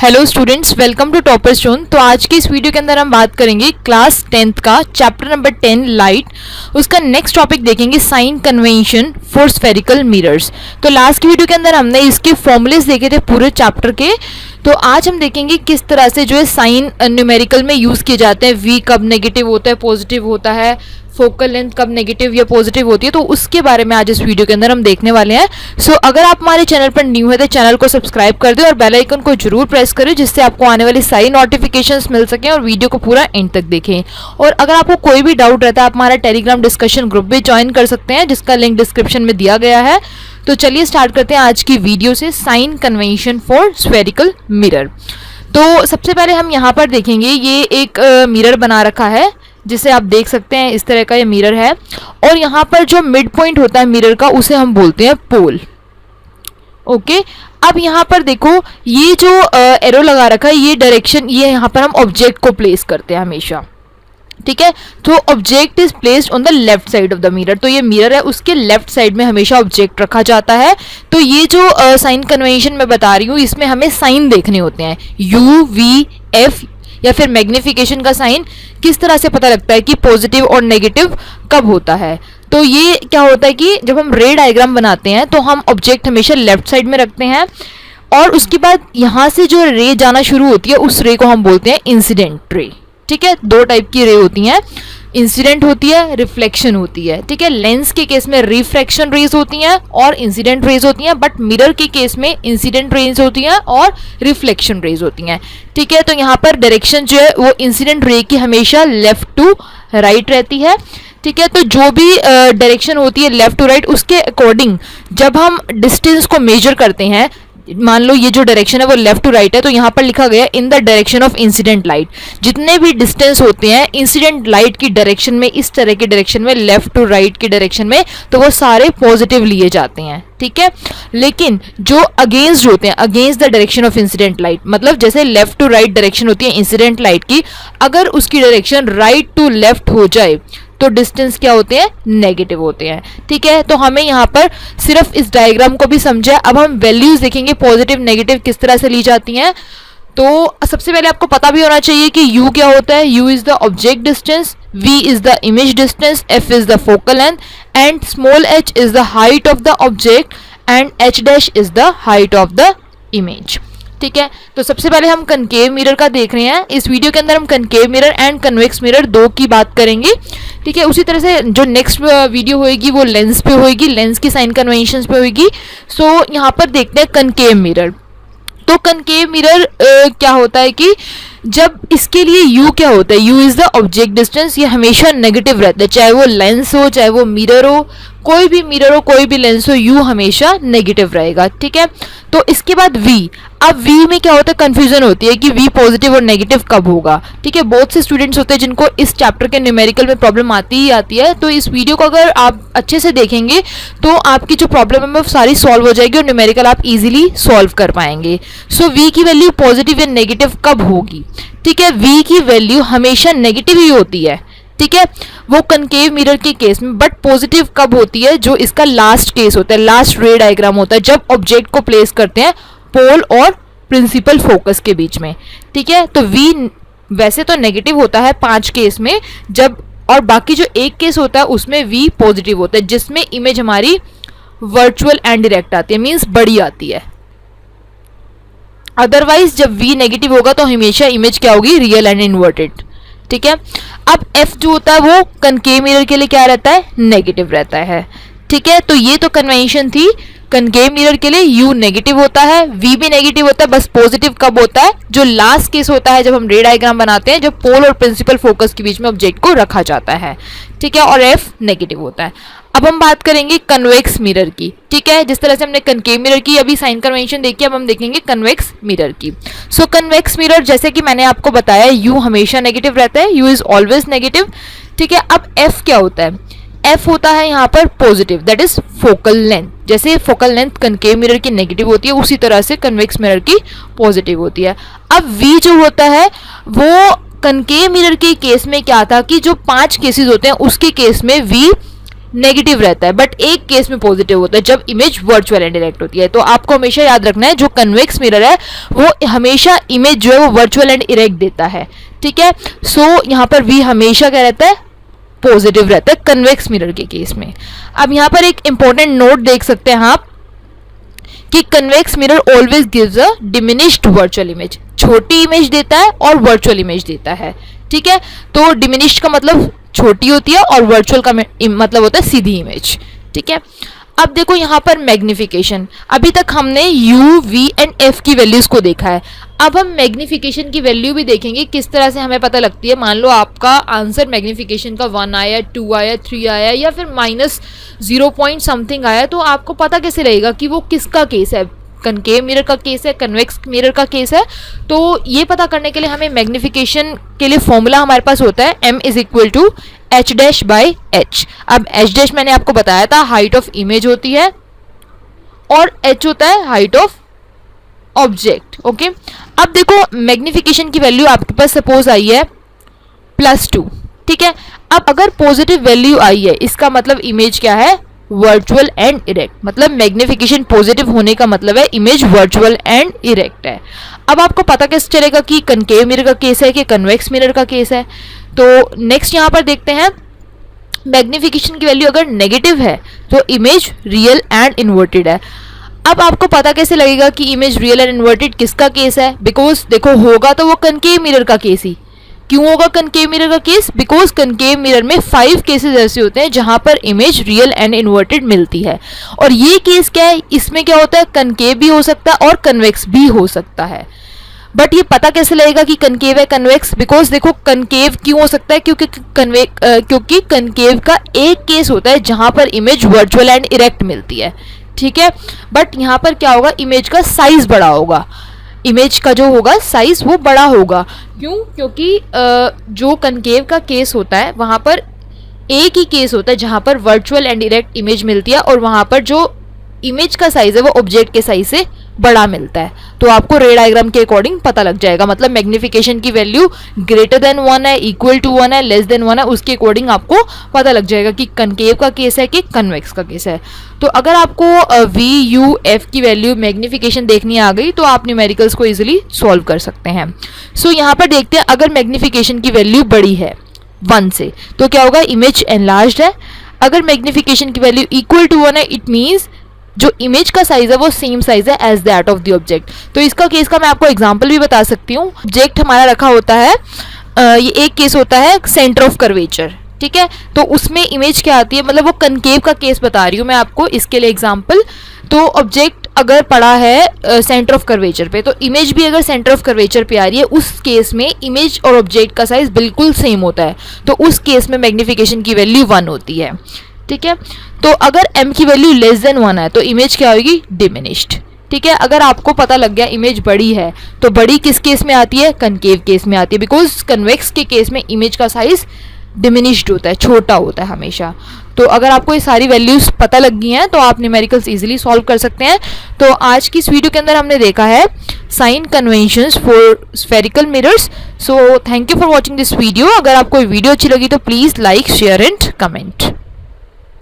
Hello students, welcome to topper stone. तो आज की इस वीडियो के अंदर हम बात करेंगे क्लास 10th का चैप्टर नंबर 10 लाइट। उसका नेक्स्ट टॉपिक देखेंगे sign convention for spherical mirrors. तो लास्ट की वीडियो के अंदर हमने इसके फॉर्मूलेस देखे थे पूरे चैप्टर के। तो आज हम देखेंगे किस तरह से जो है साइन न्यूमेरिकल में यूज़ किए जाते हैं। वी कब नेगेटिव होता है, पॉजिटिव होता है, फोकल लेंथ कब नेगेटिव या पॉजिटिव होती है, तो उसके बारे में आज इस वीडियो के अंदर हम देखने वाले हैं। सो अगर आप हमारे चैनल पर न्यू है तो चैनल को सब्सक्राइब कर दें और बेल आइकन को जरूर प्रेस करें, जिससे आपको आने वाली सारी नोटिफिकेशंस मिल सकें और वीडियो को पूरा एंड तक देखें। और अगर आपको कोई भी डाउट रहता है आप हमारा टेलीग्राम डिस्कशन ग्रुप भी ज्वाइन कर सकते हैं, जिसका लिंक डिस्क्रिप्शन में दिया गया है। तो चलिए स्टार्ट करते हैं आज की वीडियो से, sign convention for spherical mirror. तो सबसे पहले हम यहाँ पर देखेंगे, ये एक मिरर बना रखा है जिसे आप देख सकते हैं, इस तरह का ये मिरर है। और यहाँ पर जो मिड पॉइंट होता है मिरर का, उसे हम बोलते हैं पोल। ओके, अब यहाँ पर देखो ये जो एरो लगा रखा है, ये डायरेक्शन, ये यहाँ पर हम ऑब्जेक्ट को प्लेस करते हैं हमेशा। ठीक है, तो object is placed on the left side of the mirror. तो ये मिरर है, उसके लेफ्ट साइड में हमेशा ऑब्जेक्ट रखा जाता है। तो ये जो साइन कन्वेंशन मैं बता रही हूँ, इसमें हमें साइन देखने होते हैं, यू वी एफ या फिर मैग्निफिकेशन का साइन। किस तरह से पता लगता है कि पॉजिटिव और नेगेटिव कब होता है। तो ये क्या होता है कि जब हम रे डायग्राम बनाते हैं तो हम ऑब्जेक्ट हमेशा लेफ्ट साइड में रखते हैं, और उसके बाद यहाँ से जो रे जाना शुरू होती है उस रे को हम बोलते हैं इंसिडेंट रे। ठीक है, दो टाइप की रे होती हैं, इंसिडेंट होती है, रिफ्लेक्शन होती है। ठीक है, लेंस के केस में रिफ्रैक्शन रेज होती हैं और इंसिडेंट रेज होती हैं, बट मिरर के केस में इंसिडेंट रेज होती हैं और रिफ्लेक्शन रेज होती हैं। ठीक है, तो यहाँ पर डायरेक्शन जो है वो इंसिडेंट रे की हमेशा लेफ्ट टू राइट रहती है। ठीक है, तो जो भी डायरेक्शन होती है लेफ्ट टू राइट, उसके अकॉर्डिंग जब हम डिस्टेंस को मेजर करते हैं, मान लो ये जो डायरेक्शन है वो लेफ्ट टू राइट है, तो यहाँ पर लिखा गया in the direction of incident light. जितने भी डिस्टेंस होते हैं इंसिडेंट लाइट की डायरेक्शन में, इस तरह की डायरेक्शन में, लेफ्ट टू राइट की डायरेक्शन में, तो वो सारे पॉजिटिव लिए जाते हैं। ठीक है, लेकिन जो अगेंस्ट होते हैं, against the direction of incident light, मतलब जैसे लेफ्ट टू राइट डायरेक्शन होती है इंसिडेंट लाइट की, अगर उसकी डायरेक्शन राइट टू लेफ्ट हो जाए तो डिस्टेंस क्या होते हैं, नेगेटिव होते हैं। ठीक है, तो हमें यहाँ पर सिर्फ इस डायग्राम को भी समझा। अब हम वैल्यूज देखेंगे पॉजिटिव नेगेटिव किस तरह से ली जाती हैं। तो सबसे पहले आपको पता भी होना चाहिए कि u क्या होता है। u is the object distance, v is the image distance, f is the focal length and small h is the height of the object and h dash is the height of the image. ठीक है, तो सबसे पहले हम concave mirror का देख रहे हैं। इस वीडियो के अंदर हम concave mirror and convex mirror दो की बात करेंगे। ठीक है, उसी तरह से जो नेक्स्ट वीडियो होएगी वो लेंस पे होएगी, लेंस की साइन कन्वेंशंस पे होएगी। सो यहाँ पर देखते हैं कनकेव मिरर। तो कनकेव मिरर क्या होता है कि जब इसके लिए u क्या होता है, u is the object distance, ये हमेशा नेगेटिव रहता है, चाहे वो लेंस हो, चाहे वो मिरर हो, कोई भी मिरर हो, कोई भी लेंस हो, u हमेशा नेगेटिव रहेगा। ठीक है, तो इसके बाद v। अब v में क्या होता है, कंफ्यूजन होती है कि v पॉजिटिव और नेगेटिव कब होगा। ठीक है, बहुत से स्टूडेंट्स होते हैं जिनको इस चैप्टर के न्यूमेरिकल में प्रॉब्लम आती ही आती है। तो इस वीडियो को अगर आप अच्छे से देखेंगे तो आपकी जो प्रॉब्लम है वो सारी सॉल्व हो जाएगी और न्यूमेरिकल आप इजीली सॉल्व कर पाएंगे। सो v की वैल्यू पॉजिटिव या नेगेटिव कब होगी। ठीक है, v की वैल्यू हमेशा नेगेटिव ही होती है। ठीक है, वो कनकेव मिरर के केस में, बट पॉजिटिव कब होती है, जो इसका लास्ट केस होता है, लास्ट रे डायग्राम होता है, जब ऑब्जेक्ट को प्लेस करते हैं पोल और प्रिंसिपल फोकस के बीच में। ठीक है, तो v वैसे तो नेगेटिव होता है 5 केस में, जब और बाकी जो एक केस होता है उसमें v पॉजिटिव होता है, जिसमें इमेज हमारी वर्चुअल एंड डायरेक्ट आती है, मींस बड़ी आती है। अदरवाइज जब v नेगेटिव होगा तो हमेशा इमेज क्या होगी, रियल एंड इन्वर्टेड। ठीक है, अब f जो होता है वो कनकेव मिरर के लिए क्या रहता है, नेगेटिव रहता है। ठीक है, तो ये तो कन्वेंशन थी। कनकेव मिरर के लिए u नेगेटिव होता है, v भी नेगेटिव होता है, बस पॉजिटिव कब होता है, जो लास्ट केस होता है जब हम रे डायग्राम बनाते हैं, जब पोल और प्रिंसिपल फोकस के बीच में ऑब्जेक्ट को रखा जाता है। ठीक है, और f नेगेटिव होता है। अब हम बात करेंगे कन्वेक्स मिरर की। ठीक है, जिस तरह से हमने कनकेव मिरर की अभी साइन कन्वेंशन देखी, अब हम देखेंगे कन्वेक्स मिरर की। सो कन्वेक्स मिरर, जैसे कि मैंने आपको बताया, u हमेशा नेगेटिव रहता है, u इज ऑलवेज नेगेटिव। ठीक है, अब f क्या होता है, f होता है यहाँ पर positive, that is focal length. जैसे फोकल लेंथ कनकेव मिरर की नेगेटिव होती है, उसी तरह से कन्वेक्स मिरर की पॉजिटिव होती है। अब v जो होता है वो कनकेव मिरर के केस में क्या था कि जो 5 केसेस होते हैं उसके केस में v नेगेटिव रहता है, बट एक केस में पॉजिटिव होता है जब इमेज वर्चुअल एंड डायरेक्ट होती है। तो आपको हमेशा याद रखना है जो कन्वेक्स मिरर है वो हमेशा इमेज जो है वो वर्चुअल एंड इरेक्ट देता है, ठीक है। सो यहाँ पर वी हमेशा क्या रहता है, पॉजिटिव रहता है कन्वेक्स मिरर के केस में। अब यहाँ पर एक इंपॉर्टेंट नोट देख सकते हैं आप कि convex mirror always gives a diminished virtual image, छोटी इमेज देता है और वर्चुअल इमेज देता है, ठीक है। तो डिमिनिश्ड का मतलब छोटी होती है और वर्चुअल का मतलब होता है सीधी इमेज, ठीक है। अब देखो यहाँ पर मैग्निफिकेशन, अभी तक हमने u, v एंड f की वैल्यूज को देखा है। अब हम मैग्निफिकेशन की वैल्यू भी देखेंगे, किस तरह से हमें पता लगती है। मान लो आपका आंसर मैग्निफिकेशन का 1 आया, 2 आया, 3 आया या फिर -0 पॉइंट समथिंग आया, तो आपको पता कैसे रहेगा कि वो किसका केस है, कनकेव मिरर का केस है, कन्वेक्स मिरर का केस है। तो ये पता करने के लिए हमें मैग्निफिकेशन के लिए फॉर्मूला हमारे पास होता है m = h'/h। अब h' मैंने आपको बताया था हाइट ऑफ इमेज होती है और h होता है हाइट ऑफ ऑब्जेक्ट, ओके। अब देखो मैग्निफिकेशन की वैल्यू आपके पास सपोज आई है +2, ठीक है। अब अगर पॉजिटिव वैल्यू आई है इसका मतलब इमेज क्या है, वर्चुअल एंड इरेक्ट, मतलब मैग्निफिकेशन पॉजिटिव होने का मतलब है इमेज वर्चुअल एंड इरेक्ट है। अब आपको पता कैसे चलेगा कि कनकेव मिरर का केस है कि कन्वेक्स मिरर का केस है। तो नेक्स्ट यहाँ पर देखते हैं, मैग्निफिकेशन की वैल्यू अगर नेगेटिव है तो इमेज रियल एंड इन्वर्टेड है। अब आपको पता कैसे लगेगा कि इमेज रियल एंड इन्वर्टेड किसका केस है, बिकॉज देखो होगा तो वो कनकेव मिरर का केस ही। क्यों होगा कनकेव मिरर का केस, बिकॉज कनकेव मिरर में 5 केसेस ऐसे होते हैं जहां पर इमेज रियल एंड इन्वर्टेड मिलती है। और ये केस क्या है, इसमें क्या होता है, कनकेव भी हो सकता है और कन्वेक्स भी हो सकता है। बट ये पता कैसे लगेगा कि कनकेव है कन्वेक्स, बिकॉज देखो कनकेव क्यों हो सकता है, क्योंकि कनकेव का एक केस होता है जहां पर इमेज वर्चुअल एंड इरेक्ट मिलती है, ठीक है। बट यहाँ पर क्या होगा, इमेज का साइज बड़ा होगा, इमेज का जो होगा साइज वो बड़ा होगा। क्यों, क्योंकि जो कनकेव का केस होता है वहाँ पर एक ही केस होता है जहाँ पर वर्चुअल एंड डायरेक्ट इमेज मिलती है और वहाँ पर जो इमेज का साइज है वो ऑब्जेक्ट के साइज से बड़ा मिलता है। तो आपको रे डायग्राम के अकॉर्डिंग पता लग जाएगा, मतलब मैग्निफिकेशन की वैल्यू >1 है, =1 है, <1 है, उसके अकॉर्डिंग आपको पता लग जाएगा कि कनकेव का केस है कि कन्वेक्स का केस है। तो अगर आपको v, u, f की वैल्यू मैग्निफिकेशन देखनी आ गई तो आप न्यूमेरिकल्स को इजीली सॉल्व कर सकते हैं। सो यहाँ पर देखते हैं, अगर मैग्निफिकेशन की वैल्यू बड़ी है 1 से तो क्या होगा, इमेज एनलार्ज्ड है। अगर मैग्निफिकेशन की वैल्यू =1 है, इट मीन्स जो इमेज का साइज है वो सेम साइज है as that of the object. तो इसका केस का मैं आपको एग्जांपल भी बता सकती हूँ। ऑब्जेक्ट हमारा रखा होता है, ये एक केस होता है सेंटर ऑफ कर्वेचर, ठीक है। तो उसमें इमेज क्या आती है, मतलब वो कनकेव का केस बता रही हूँ मैं आपको इसके लिए एग्जांपल। तो ऑब्जेक्ट अगर पड़ा है सेंटर ऑफ कर्वेचर पे, तो इमेज भी अगर सेंटर ऑफ कर्वेचर पे आ रही है, उस केस में इमेज और ऑब्जेक्ट का साइज बिल्कुल सेम होता है। तो उस केस में मैग्निफिकेशन की वैल्यू 1 होती है, ठीक है। तो अगर m की वैल्यू <1 है तो इमेज क्या होगी, डिमिनिश्ड, ठीक है। अगर आपको पता लग गया इमेज बड़ी है तो बड़ी किस केस में आती है, कनकेव केस में आती है, बिकॉज कन्वेक्स के केस में इमेज का साइज डिमिनिश्ड होता है, छोटा होता है हमेशा। तो अगर आपको ये सारी वैल्यूज पता लग गई हैं तो आप न्यूमेरिकल्स इजीली सॉल्व कर सकते हैं। तो आज की इस वीडियो के अंदर हमने देखा है sign conventions for spherical mirrors. So thank you for watching this video. अगर आपको वीडियो अच्छी लगी तो please like, share and comment.